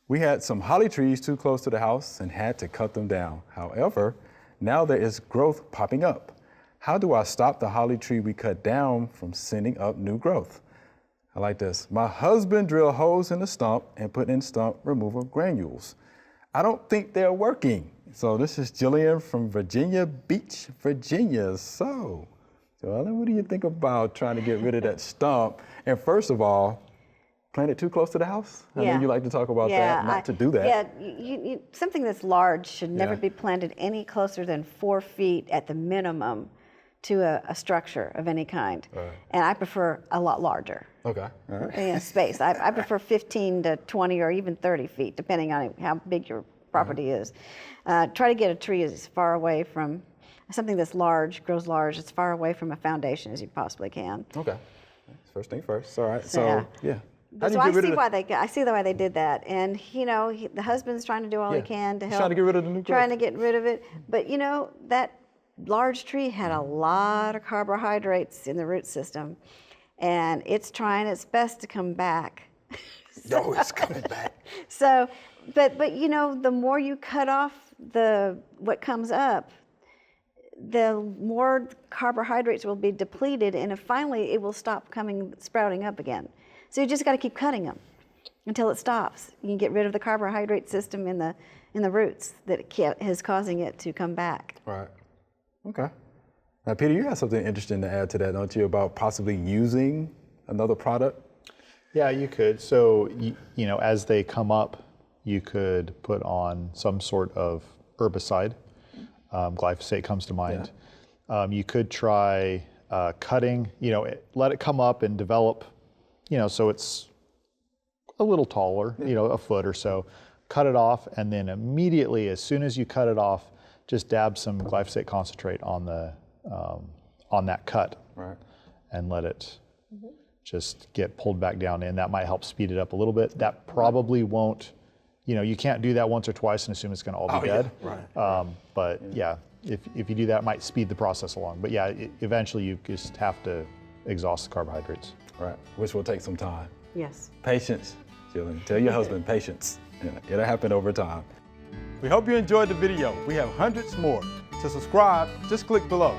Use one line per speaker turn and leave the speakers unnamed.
We had some holly trees too close to the house and had to cut them down. However, now there is growth popping up. How do I stop the holly tree we cut down from sending up new growth? I like this. My husband drilled holes in the stump and put in stump removal granules. I don't think they're working. So this is Jillian from Virginia Beach, Virginia. So, Joellen, what do you think about trying to get rid of that stump? And first of all, plant it too close to the house? I know you like to talk about that, not to do that.
Yeah, something that's large should never be planted any closer than 4 feet at the minimum to a structure of any kind. And I prefer a lot larger.
Okay, all right.
In space. I prefer 15 to 20 or even 30 feet, depending on how big your property is. Try to get a tree as far away from, something that's large, grows large, as far away from a foundation as you possibly can.
Okay, first thing first, all right. So, yeah.
So I see why they did that, and the husband's trying to do all he can to help.
Trying to get rid of the new growth.
Trying to get rid of it, but that large tree had a lot of carbohydrates in the root system, and it's trying its best to come back.
No, it's coming back.
So, but the more you cut off what comes up, the more carbohydrates will be depleted, and finally it will stop sprouting up again. So you just got to keep cutting them until it stops. You can get rid of the carbohydrate system in the roots that is causing it to come back.
Right. Okay. Now, Peter, you have something interesting to add to that, don't you, about possibly using another product?
Yeah, you could. So, as they come up, you could put on some sort of herbicide. Glyphosate comes to mind. Yeah. You could try cutting, let it come up and develop, so it's a little taller, a foot or so. Cut it off, and then immediately, as soon as you cut it off, just dab some glyphosate concentrate on that cut, right, and let it just get pulled back down in. That might help speed it up a little bit. That probably won't, you can't do that once or twice and assume it's going to all be dead. Yeah, right. But if you do that, it might speed the process along. But eventually you just have to exhaust the carbohydrates.
Right, which will take some time.
Yes.
Patience, Jillian. Tell your husband patience. It'll happen over time. We hope you enjoyed the video. We have hundreds more. To subscribe, just click below.